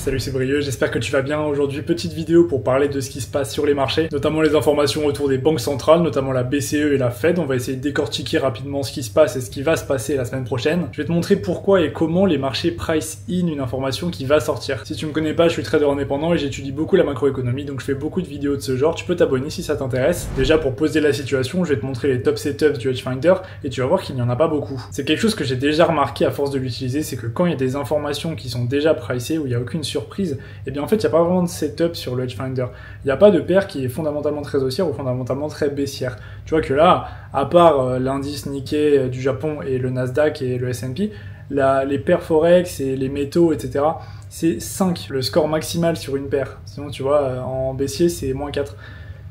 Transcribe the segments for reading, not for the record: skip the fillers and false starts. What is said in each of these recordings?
Salut, c'est Brieux, j'espère que tu vas bien. Aujourd'hui, petite vidéo pour parler de ce qui se passe sur les marchés, notamment les informations autour des banques centrales, notamment la BCE et la Fed. On va essayer de décortiquer rapidement ce qui se passe et ce qui va se passer la semaine prochaine. Je vais te montrer pourquoi et comment les marchés price in une information qui va sortir. Si tu me connais pas, je suis trader indépendant et j'étudie beaucoup la macroéconomie, donc je fais beaucoup de vidéos de ce genre. Tu peux t'abonner si ça t'intéresse. Déjà, pour poser la situation, je vais te montrer les top setups du Hedgefinder et tu vas voir qu'il n'y en a pas beaucoup. C'est quelque chose que j'ai déjà remarqué à force de l'utiliser, c'est que quand il y a des informations qui sont déjà pricées, où il n'y a aucune surprise, et bien en fait il n'y a pas vraiment de setup sur le Hedgefinder. Il n'y a pas de paire qui est fondamentalement très haussière ou fondamentalement très baissière. Tu vois que là, à part l'indice Nikkei du Japon et le Nasdaq et le S&P, les paires Forex et les métaux, etc., c'est 5, le score maximal sur une paire. Sinon tu vois, en baissier c'est moins 4.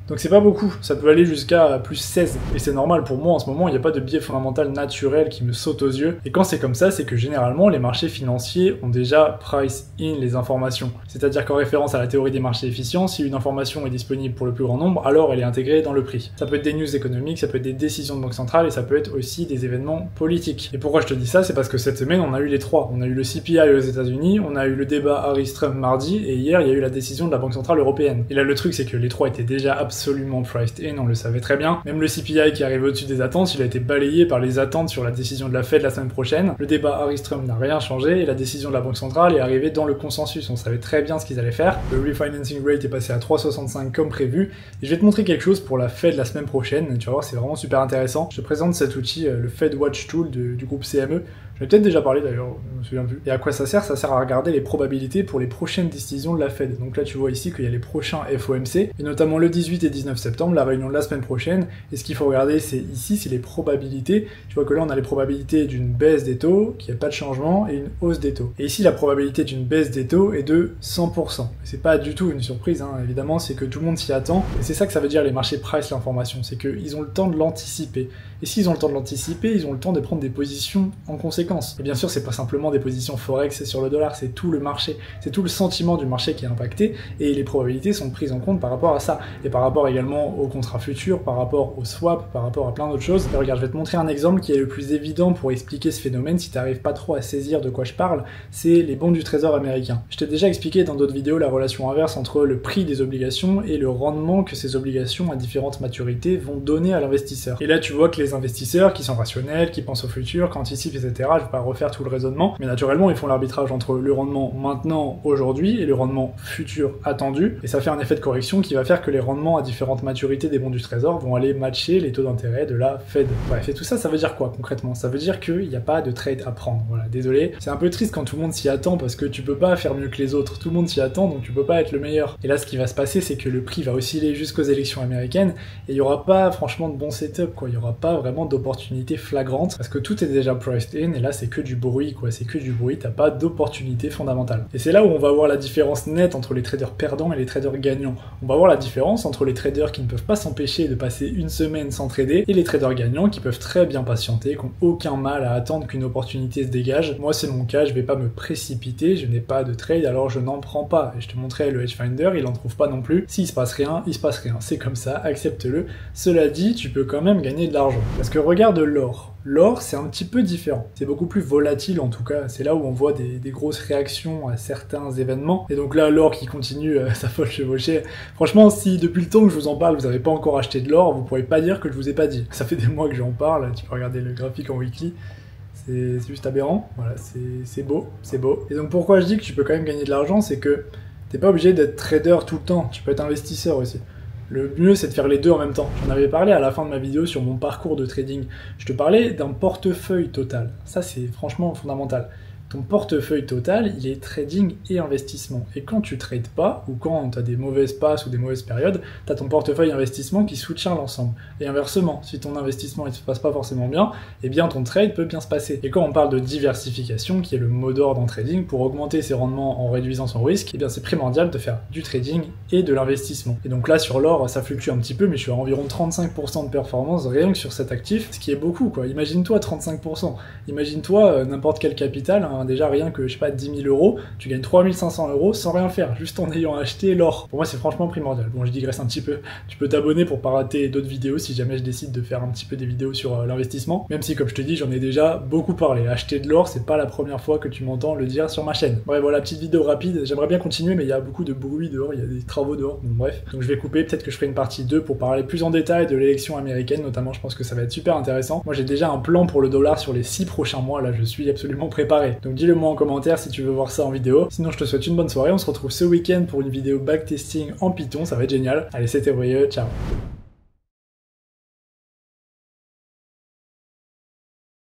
Donc c'est pas beaucoup, ça peut aller jusqu'à plus 16, et c'est normal pour moi en ce moment, il n'y a pas de biais fondamental naturel qui me saute aux yeux, et quand c'est comme ça, c'est que généralement les marchés financiers ont déjà price in les informations. C'est-à-dire qu'en référence à la théorie des marchés efficients, si une information est disponible pour le plus grand nombre, alors elle est intégrée dans le prix. Ça peut être des news économiques, ça peut être des décisions de banque centrale, et ça peut être aussi des événements politiques. Et pourquoi je te dis ça, c'est parce que cette semaine on a eu les trois. On a eu le CPI aux États-Unis, on a eu le débat Harris-Trump mardi, et hier il y a eu la décision de la Banque Centrale Européenne. Et là le truc c'est que les trois étaient déjà absolument priced in, on le savait très bien. Même le CPI qui arrive au-dessus des attentes, il a été balayé par les attentes sur la décision de la Fed la semaine prochaine. Le débat Harris-Trump n'a rien changé et la décision de la Banque Centrale est arrivée dans le consensus. On savait très bien ce qu'ils allaient faire. Le refinancing rate est passé à 3,65 comme prévu. Et je vais te montrer quelque chose pour la Fed la semaine prochaine. Tu vas voir, c'est vraiment super intéressant. Je te présente cet outil, le Fed Watch Tool du groupe CME. Je vais peut-être déjà parlé d'ailleurs, je me souviens plus. Et à quoi ça sert? Ça sert à regarder les probabilités pour les prochaines décisions de la Fed. Donc là tu vois ici qu'il y a les prochains FOMC, et notamment le 18 et 19 septembre, la réunion de la semaine prochaine. Et ce qu'il faut regarder c'est ici, c'est les probabilités. Tu vois que là on a les probabilités d'une baisse des taux, qu'il n'y a pas de changement, et une hausse des taux. Et ici la probabilité d'une baisse des taux est de 100%. Et c'est pas du tout une surprise, hein. Évidemment c'est que tout le monde s'y attend. Et c'est ça que ça veut dire les marchés price l'information, c'est qu'ils ont le temps de l'anticiper. Et s'ils ont le temps de l'anticiper, ils ont le temps de prendre des positions en conséquence. Et bien sûr, c'est pas simplement des positions forex sur le dollar, c'est tout le marché, c'est tout le sentiment du marché qui est impacté, et les probabilités sont prises en compte par rapport à ça, et par rapport également aux contrats futurs, par rapport aux swaps, par rapport à plein d'autres choses. Et regarde, je vais te montrer un exemple qui est le plus évident pour expliquer ce phénomène, si t'arrives pas trop à saisir de quoi je parle, c'est les bons du trésor américain. Je t'ai déjà expliqué dans d'autres vidéos la relation inverse entre le prix des obligations et le rendement que ces obligations à différentes maturités vont donner à l'investisseur. Et là, tu vois que les investisseurs qui sont rationnels, qui pensent au futur, qui anticipent, etc., je vais pas refaire tout le raisonnement, mais naturellement ils font l'arbitrage entre le rendement maintenant, aujourd'hui, et le rendement futur attendu, et ça fait un effet de correction qui va faire que les rendements à différentes maturités des bons du trésor vont aller matcher les taux d'intérêt de la Fed. Bref, et tout ça, ça veut dire quoi concrètement? Ça veut dire qu'il n'y a pas de trade à prendre. Voilà, désolé, c'est un peu triste quand tout le monde s'y attend, parce que tu peux pas faire mieux que les autres, tout le monde s'y attend, donc tu peux pas être le meilleur. Et là, ce qui va se passer, c'est que le prix va osciller jusqu'aux élections américaines, et il y aura pas franchement de bon setup, quoi. Il y aura pas vraiment d'opportunités flagrantes, parce que tout est déjà priced in, et là c'est que du bruit, quoi, c'est que du bruit, t'as pas d'opportunité fondamentale. Et c'est là où on va voir la différence nette entre les traders perdants et les traders gagnants. On va voir la différence entre les traders qui ne peuvent pas s'empêcher de passer une semaine sans trader et les traders gagnants qui peuvent très bien patienter, qui n'ont aucun mal à attendre qu'une opportunité se dégage. Moi c'est mon cas, je vais pas me précipiter, je n'ai pas de trade alors je n'en prends pas. Et je te montrais le Hedgefinder, il en trouve pas non plus. S'il se passe rien, il se passe rien. C'est comme ça, accepte-le. Cela dit, tu peux quand même gagner de l'argent. Parce que regarde l'or. L'or, c'est un petit peu différent. C'est beaucoup plus volatile en tout cas. C'est là où on voit des grosses réactions à certains événements. Et donc là, l'or qui continue sa folle chevauchée. Franchement, si depuis le temps que je vous en parle, vous n'avez pas encore acheté de l'or, vous pourrez pas dire que je vous ai pas dit. Ça fait des mois que j'en parle. Tu peux regarder le graphique en weekly. C'est juste aberrant. Voilà, c'est beau, c'est beau. Et donc pourquoi je dis que tu peux quand même gagner de l'argent, c'est que t'es pas obligé d'être trader tout le temps. Tu peux être investisseur aussi. Le mieux, c'est de faire les deux en même temps. J'en avais parlé à la fin de ma vidéo sur mon parcours de trading. Je te parlais d'un portefeuille total. Ça, c'est franchement fondamental. Ton portefeuille total, il est trading et investissement. Et quand tu trades pas, ou quand tu as des mauvaises passes ou des mauvaises périodes, tu as ton portefeuille investissement qui soutient l'ensemble. Et inversement, si ton investissement ne se passe pas forcément bien, eh bien ton trade peut bien se passer. Et quand on parle de diversification, qui est le mot d'ordre en trading, pour augmenter ses rendements en réduisant son risque, eh bien c'est primordial de faire du trading et de l'investissement. Et donc là, sur l'or, ça fluctue un petit peu, mais je suis à environ 35% de performance rien que sur cet actif, ce qui est beaucoup, quoi. Imagine-toi 35%. Imagine-toi n'importe quel capital, un déjà rien que, je sais pas, 10 000 euros, tu gagnes 3500 euros sans rien faire, juste en ayant acheté l'or. Pour moi, c'est franchement primordial. Bon, je digresse un petit peu. Tu peux t'abonner pour pas rater d'autres vidéos si jamais je décide de faire un petit peu des vidéos sur l'investissement. Même si, comme je te dis, j'en ai déjà beaucoup parlé. Acheter de l'or, c'est pas la première fois que tu m'entends le dire sur ma chaîne. Bref, voilà, petite vidéo rapide. J'aimerais bien continuer, mais il y a beaucoup de bruit dehors, il y a des travaux dehors. Donc bref. Donc je vais couper. Peut-être que je ferai une partie 2 pour parler plus en détail de l'élection américaine, notamment. Je pense que ça va être super intéressant. Moi, j'ai déjà un plan pour le dollar sur les 6 prochains mois. Là, je suis absolument préparé. Donc dis-le moi en commentaire si tu veux voir ça en vidéo. Sinon, je te souhaite une bonne soirée. On se retrouve ce week-end pour une vidéo backtesting en Python. Ça va être génial. Allez, c'était Brieux. Ciao.